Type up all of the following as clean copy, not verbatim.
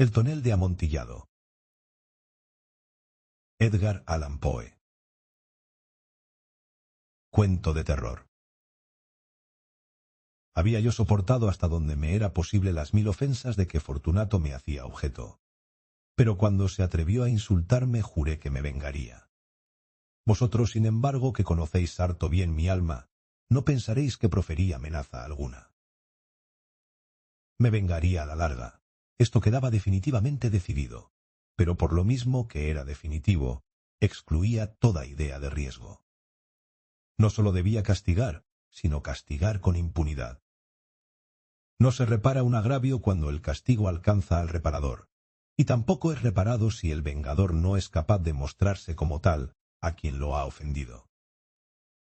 El tonel de Amontillado. Edgar Allan Poe. Cuento de terror. Había yo soportado hasta donde me era posible las 1000 ofensas de que Fortunato me hacía objeto. Pero cuando se atrevió a insultarme juré que me vengaría. Vosotros, sin embargo, que conocéis harto bien mi alma, no pensaréis que proferí amenaza alguna. Me vengaría a la larga. Esto quedaba definitivamente decidido, pero por lo mismo que era definitivo, excluía toda idea de riesgo. No solo debía castigar, sino castigar con impunidad. No se repara un agravio cuando el castigo alcanza al reparador, y tampoco es reparado si el vengador no es capaz de mostrarse como tal a quien lo ha ofendido.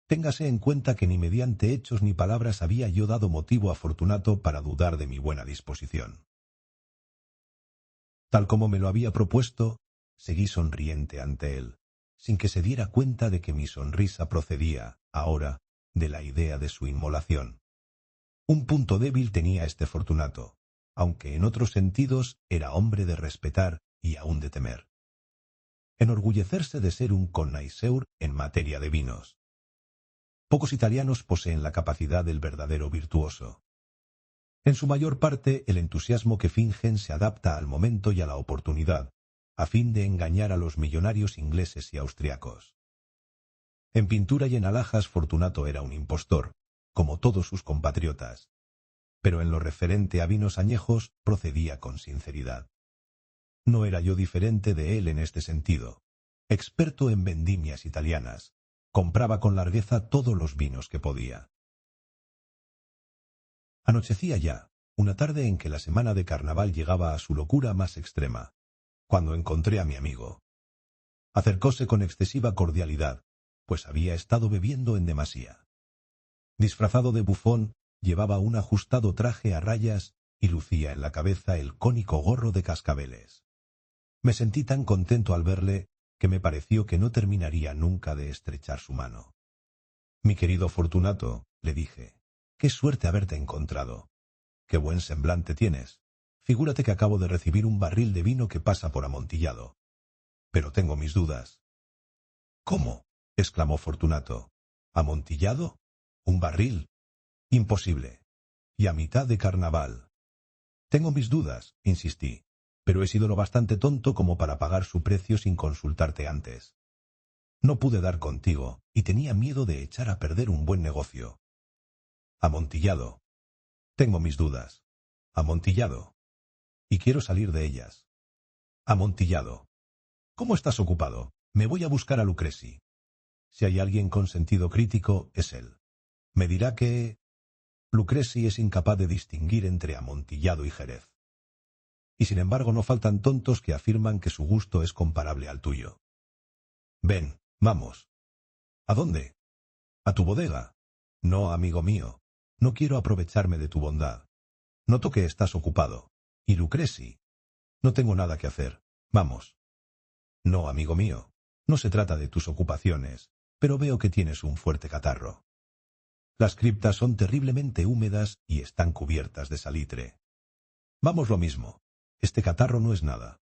Téngase en cuenta que ni mediante hechos ni palabras había yo dado motivo a Fortunato para dudar de mi buena disposición. Tal como me lo había propuesto, seguí sonriente ante él, sin que se diera cuenta de que mi sonrisa procedía, ahora, de la idea de su inmolación. Un punto débil tenía este Fortunato, aunque en otros sentidos era hombre de respetar y aun de temer. Enorgullecerse de ser un connoisseur en materia de vinos. Pocos italianos poseen la capacidad del verdadero virtuoso. En su mayor parte, el entusiasmo que fingen se adapta al momento y a la oportunidad, a fin de engañar a los millonarios ingleses y austriacos. En pintura y en alhajas Fortunato era un impostor, como todos sus compatriotas, pero en lo referente a vinos añejos procedía con sinceridad. No era yo diferente de él en este sentido. Experto en vendimias italianas, compraba con largueza todos los vinos que podía. Anochecía ya, una tarde en que la semana de carnaval llegaba a su locura más extrema, cuando encontré a mi amigo. Acercóse con excesiva cordialidad, pues había estado bebiendo en demasía. Disfrazado de bufón, llevaba un ajustado traje a rayas y lucía en la cabeza el cónico gorro de cascabeles. Me sentí tan contento al verle que me pareció que no terminaría nunca de estrechar su mano. «Mi querido Fortunato», le dije, «qué suerte haberte encontrado. Qué buen semblante tienes. Figúrate que acabo de recibir un barril de vino que pasa por Amontillado. Pero tengo mis dudas». «¿Cómo?», exclamó Fortunato. «¿Amontillado? ¿Un barril? Imposible. Y a mitad de carnaval». «Tengo mis dudas», insistí, «pero he sido lo bastante tonto como para pagar su precio sin consultarte antes. No pude dar contigo, y tenía miedo de echar a perder un buen negocio». «Amontillado. Tengo mis dudas. Amontillado. Y quiero salir de ellas. Amontillado. ¿Cómo estás ocupado? Me voy a buscar a Lucreci. Si hay alguien con sentido crítico, es él. Me dirá que Lucreci es incapaz de distinguir entre Amontillado y Jerez. Y sin embargo no faltan tontos que afirman que su gusto es comparable al tuyo. Ven, vamos». «¿A dónde?» «A tu bodega». «No, amigo mío. No quiero aprovecharme de tu bondad. Noto que estás ocupado. Y Lucreci. No tengo nada que hacer. Vamos». «No, amigo mío. No se trata de tus ocupaciones, pero veo que tienes un fuerte catarro. Las criptas son terriblemente húmedas y están cubiertas de salitre. Vamos lo mismo. Este catarro no es nada».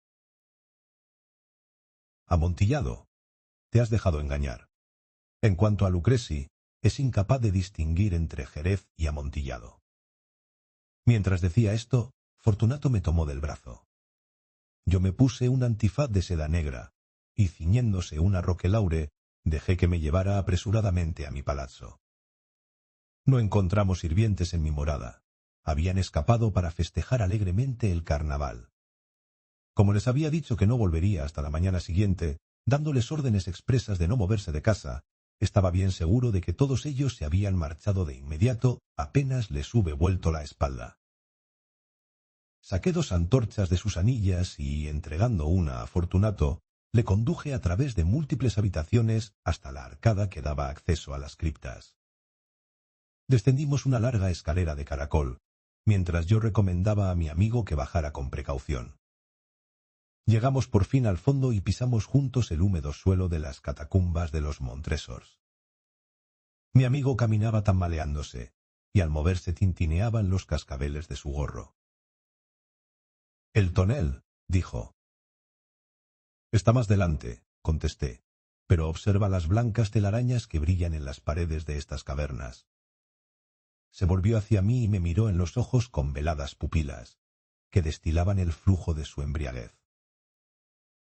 «Amontillado. Te has dejado engañar. En cuanto a Lucreci, es incapaz de distinguir entre Jerez y Amontillado». Mientras decía esto, Fortunato me tomó del brazo. Yo me puse un antifaz de seda negra, y ciñéndose una roquelaure, dejé que me llevara apresuradamente a mi palazzo. No encontramos sirvientes en mi morada. Habían escapado para festejar alegremente el carnaval. Como les había dicho que no volvería hasta la mañana siguiente, dándoles órdenes expresas de no moverse de casa, estaba bien seguro de que todos ellos se habían marchado de inmediato apenas les hube vuelto la espalda. Saqué 2 antorchas de sus anillas y, entregando una a Fortunato, le conduje a través de múltiples habitaciones hasta la arcada que daba acceso a las criptas. Descendimos una larga escalera de caracol, mientras yo recomendaba a mi amigo que bajara con precaución. Llegamos por fin al fondo y pisamos juntos el húmedo suelo de las catacumbas de los Montresors. Mi amigo caminaba tambaleándose, y al moverse tintineaban los cascabeles de su gorro. «El tonel», dijo. Está más delante, contesté, pero observa las blancas telarañas que brillan en las paredes de estas cavernas. Se volvió hacia mí y me miró en los ojos con veladas pupilas, que destilaban el flujo de su embriaguez.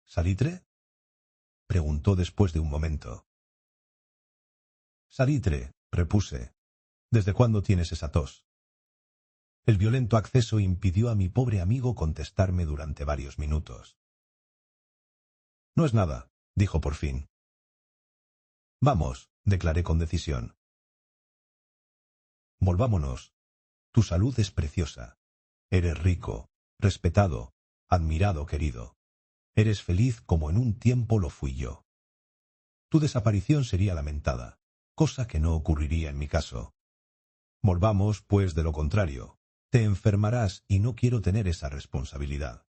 ¿Salitre? Preguntó después de un momento. Salitre, repuse. ¿Desde cuándo tienes esa tos? El violento acceso impidió a mi pobre amigo contestarme durante varios minutos. No es nada, dijo por fin. Vamos, declaré con decisión. Volvámonos. Tu salud es preciosa. Eres rico, respetado, admirado, querido. Eres feliz como en un tiempo lo fui yo. Tu desaparición sería lamentada, cosa que no ocurriría en mi caso. Volvamos, pues, de lo contrario. Te enfermarás y no quiero tener esa responsabilidad.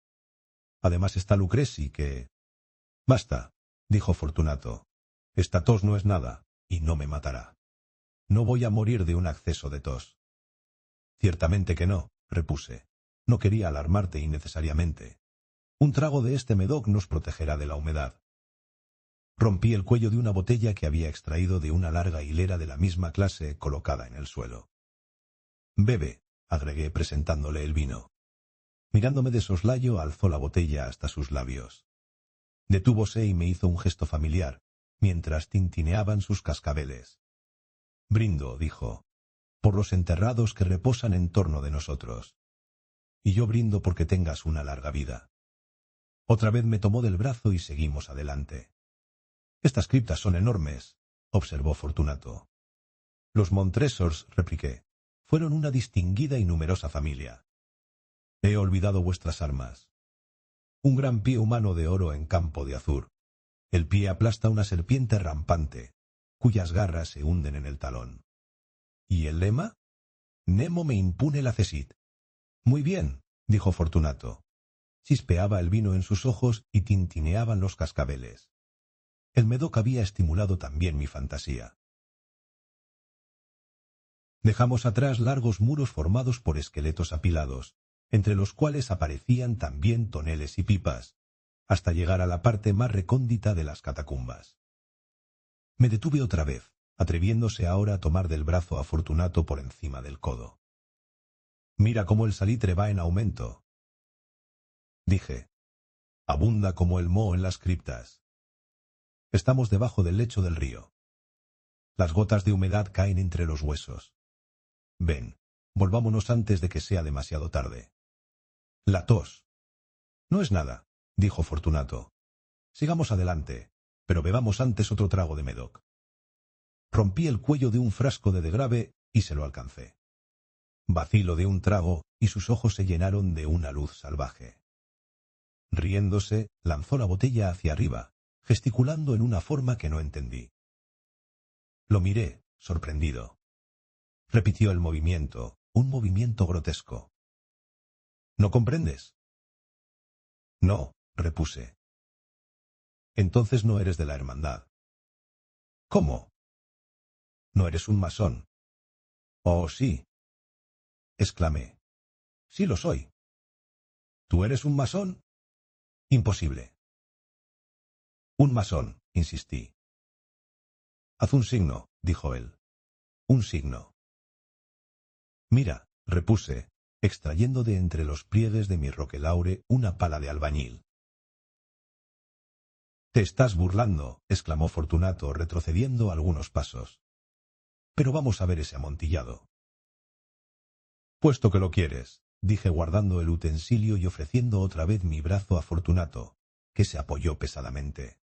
Además está Lucreci, que... Basta, dijo Fortunato. Esta tos no es nada, y no me matará. No voy a morir de un acceso de tos. Ciertamente que no, repuse. No quería alarmarte innecesariamente. Un trago de este Medoc nos protegerá de la humedad. Rompí el cuello de una botella que había extraído de una larga hilera de la misma clase colocada en el suelo. Bebe, agregué presentándole el vino. Mirándome de soslayo, alzó la botella hasta sus labios. Detúvose y me hizo un gesto familiar, mientras tintineaban sus cascabeles. Brindo, dijo, por los enterrados que reposan en torno de nosotros. Y yo brindo porque tengas una larga vida. Otra vez me tomó del brazo y seguimos adelante. Estas criptas son enormes, observó Fortunato. Los Montresors, repliqué, fueron una distinguida y numerosa familia. He olvidado vuestras armas. Un gran pie humano de oro en campo de azur. El pie aplasta una serpiente rampante, cuyas garras se hunden en el talón. ¿Y el lema? Nemo me impune lacessit. Muy bien, dijo Fortunato. Chispeaba el vino en sus ojos y tintineaban los cascabeles. El Medoc había estimulado también mi fantasía. Dejamos atrás largos muros formados por esqueletos apilados, entre los cuales aparecían también toneles y pipas, hasta llegar a la parte más recóndita de las catacumbas. Me detuve otra vez, atreviéndose ahora a tomar del brazo a Fortunato por encima del codo. Mira cómo el salitre va en aumento, dije. Abunda como el moho en las criptas. Estamos debajo del lecho del río. Las gotas de humedad caen entre los huesos. Ven, volvámonos antes de que sea demasiado tarde. La tos. No es nada, dijo Fortunato. Sigamos adelante, pero bebamos antes otro trago de Medoc. Rompí el cuello de un frasco de Degrave y se lo alcancé. Vacilo de un trago y sus ojos se llenaron de una luz salvaje. Riéndose, lanzó la botella hacia arriba, gesticulando en una forma que no entendí. Lo miré, sorprendido. Repitió el movimiento, un movimiento grotesco. ¿No comprendes? No, repuse. Entonces no eres de la hermandad. ¿Cómo? No eres un masón. Oh, sí, exclamé. Sí lo soy. ¿Tú eres un masón? Imposible. Un masón, insistí. Haz un signo, dijo él. Un signo. Mira, repuse, extrayendo de entre los pliegues de mi roquelaure una pala de albañil. Te estás burlando, exclamó Fortunato, retrocediendo algunos pasos. Pero vamos a ver ese amontillado. Puesto que lo quieres, dije guardando el utensilio y ofreciendo otra vez mi brazo a Fortunato, que se apoyó pesadamente.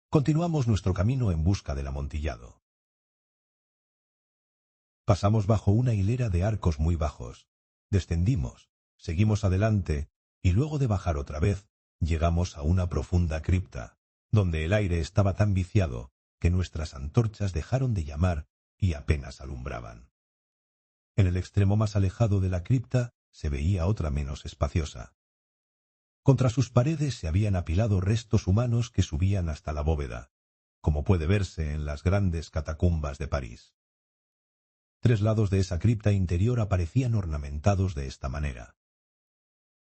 Continuamos nuestro camino en busca del amontillado. Pasamos bajo una hilera de arcos muy bajos, descendimos, seguimos adelante, y luego de bajar otra vez, llegamos a una profunda cripta, donde el aire estaba tan viciado que nuestras antorchas dejaron de llamar y apenas alumbraban. En el extremo más alejado de la cripta se veía otra menos espaciosa. Contra sus paredes se habían apilado restos humanos que subían hasta la bóveda, como puede verse en las grandes catacumbas de París. 3 lados de esa cripta interior aparecían ornamentados de esta manera.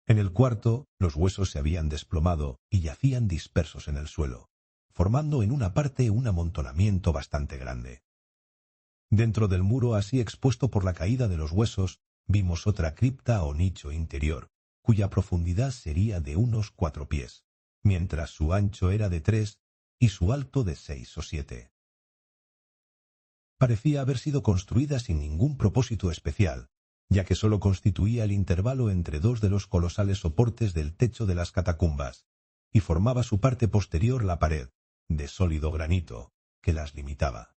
En el cuarto, los huesos se habían desplomado y yacían dispersos en el suelo, formando en una parte un amontonamiento bastante grande. Dentro del muro así expuesto por la caída de los huesos, vimos otra cripta o nicho interior, cuya profundidad sería de unos 4 pies, mientras su ancho era de 3 y su alto de 6 o 7. Parecía haber sido construida sin ningún propósito especial, ya que sólo constituía el intervalo entre 2 de los colosales soportes del techo de las catacumbas, y formaba su parte posterior la pared, de sólido granito, que las limitaba.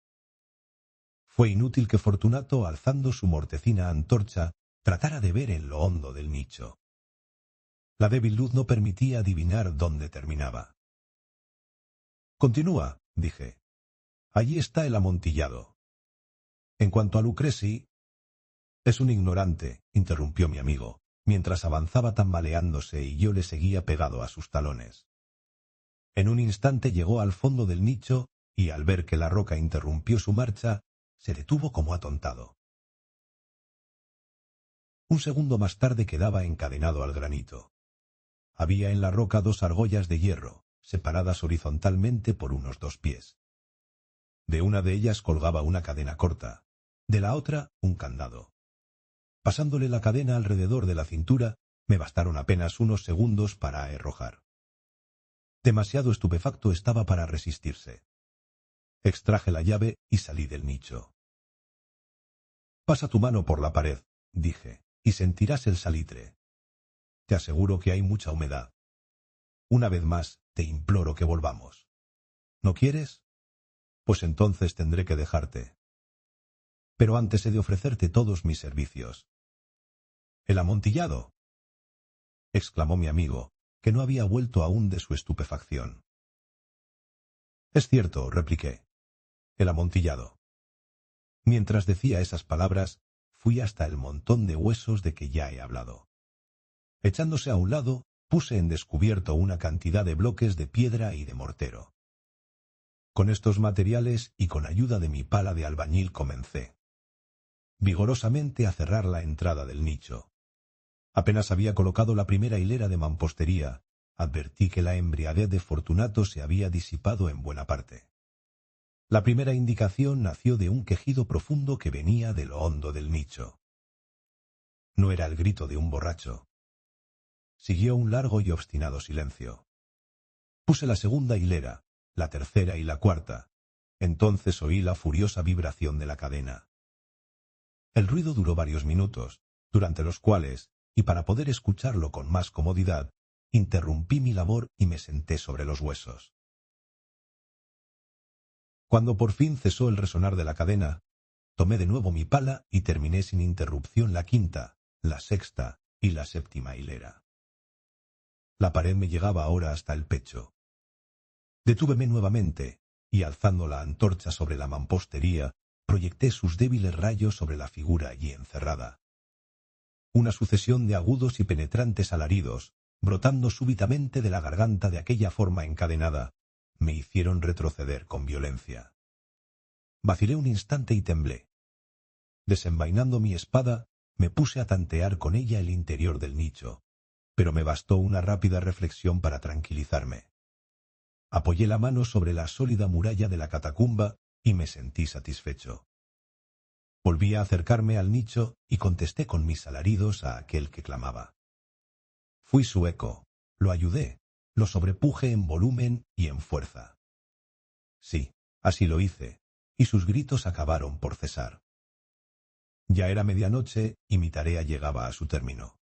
Fue inútil que Fortunato, alzando su mortecina antorcha, tratara de ver en lo hondo del nicho. La débil luz no permitía adivinar dónde terminaba. «Continúa», dije. «Allí está el amontillado. En cuanto a Lucreci...» «Es un ignorante», interrumpió mi amigo, mientras avanzaba tambaleándose y yo le seguía pegado a sus talones. En un instante llegó al fondo del nicho y, al ver que la roca interrumpió su marcha, se detuvo como atontado. Un segundo más tarde quedaba encadenado al granito. Había en la roca 2 argollas de hierro, separadas horizontalmente por unos 2 pies. De una de ellas colgaba una cadena corta, de la otra un candado. Pasándole la cadena alrededor de la cintura, me bastaron apenas unos segundos para arrojar. Demasiado estupefacto estaba para resistirse. Extraje la llave y salí del nicho. «Pasa tu mano por la pared», dije, «y sentirás el salitre. Te aseguro que hay mucha humedad. Una vez más, te imploro que volvamos. ¿No quieres? Pues entonces tendré que dejarte. Pero antes he de ofrecerte todos mis servicios». «¿El amontillado?», exclamó mi amigo, que no había vuelto aún de su estupefacción. «Es cierto», repliqué. «El amontillado». Mientras decía esas palabras, fui hasta el montón de huesos de que ya he hablado. Echándose a un lado, puse en descubierto una cantidad de bloques de piedra y de mortero. Con estos materiales y con ayuda de mi pala de albañil comencé vigorosamente a cerrar la entrada del nicho. Apenas había colocado la primera hilera de mampostería, advertí que la embriaguez de Fortunato se había disipado en buena parte. La primera indicación nació de un quejido profundo que venía de lo hondo del nicho. No era el grito de un borracho. Siguió un largo y obstinado silencio. Puse la segunda hilera, la tercera y la cuarta. Entonces oí la furiosa vibración de la cadena. El ruido duró varios minutos, durante los cuales, y para poder escucharlo con más comodidad, interrumpí mi labor y me senté sobre los huesos. Cuando por fin cesó el resonar de la cadena, tomé de nuevo mi pala y terminé sin interrupción la quinta, la sexta y la séptima hilera. La pared me llegaba ahora hasta el pecho. Detúveme nuevamente, y alzando la antorcha sobre la mampostería, proyecté sus débiles rayos sobre la figura allí encerrada. Una sucesión de agudos y penetrantes alaridos, brotando súbitamente de la garganta de aquella forma encadenada, me hicieron retroceder con violencia. Vacilé un instante y temblé. Desenvainando mi espada, me puse a tantear con ella el interior del nicho, pero me bastó una rápida reflexión para tranquilizarme. Apoyé la mano sobre la sólida muralla de la catacumba y me sentí satisfecho. Volví a acercarme al nicho y contesté con mis alaridos a aquel que clamaba. Fui su eco, lo ayudé, lo sobrepuje en volumen y en fuerza. Sí, así lo hice, y sus gritos acabaron por cesar. Ya era medianoche y mi tarea llegaba a su término.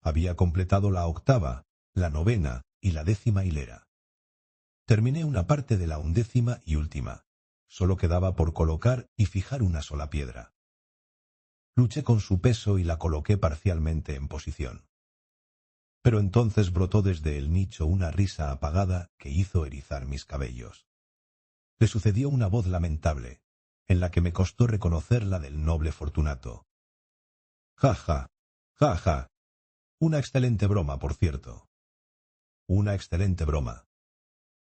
Había completado la octava, la novena y la 10ª hilera. Terminé una parte de la 11ª y última. Solo quedaba por colocar y fijar una sola piedra. Luché con su peso y la coloqué parcialmente en posición. Pero entonces brotó desde el nicho una risa apagada que hizo erizar mis cabellos. Le sucedió una voz lamentable, en la que me costó reconocer la del noble Fortunato. Ja, ja, ja, ja. Una excelente broma, por cierto. Una excelente broma.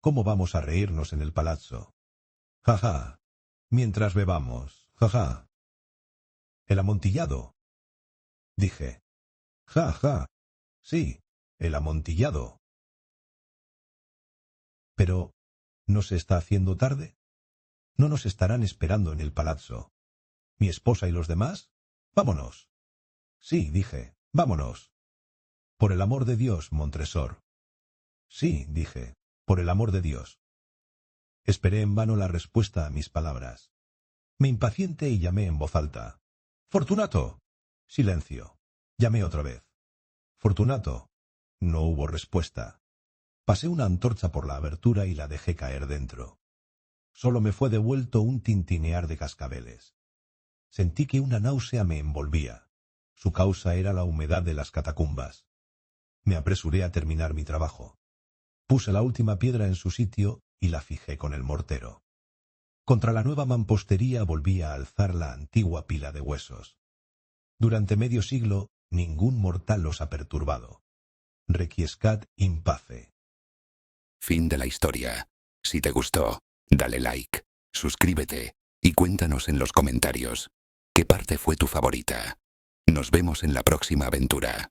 ¿Cómo vamos a reírnos en el palazzo? Ja, ja. Mientras bebamos, ja, ja. El amontillado. Dije. Ja, ja. Sí, el amontillado. Pero, ¿no se está haciendo tarde? ¿No nos estarán esperando en el palazzo? ¿Mi esposa y los demás? Vámonos. Sí, dije, vámonos. Por el amor de Dios, Montresor. Sí, dije, por el amor de Dios. Esperé en vano la respuesta a mis palabras. Me impacienté y llamé en voz alta. ¡Fortunato! Silencio. Llamé otra vez. ¡Fortunato! No hubo respuesta. Pasé una antorcha por la abertura y la dejé caer dentro. Solo me fue devuelto un tintinear de cascabeles. Sentí que una náusea me envolvía. Su causa era la humedad de las catacumbas. Me apresuré a terminar mi trabajo. Puse la última piedra en su sitio y la fijé con el mortero. Contra la nueva mampostería volví a alzar la antigua pila de huesos. Durante medio siglo ningún mortal los ha perturbado. Requiescat in pace. Fin de la historia. Si te gustó, dale like, suscríbete y cuéntanos en los comentarios qué parte fue tu favorita. Nos vemos en la próxima aventura.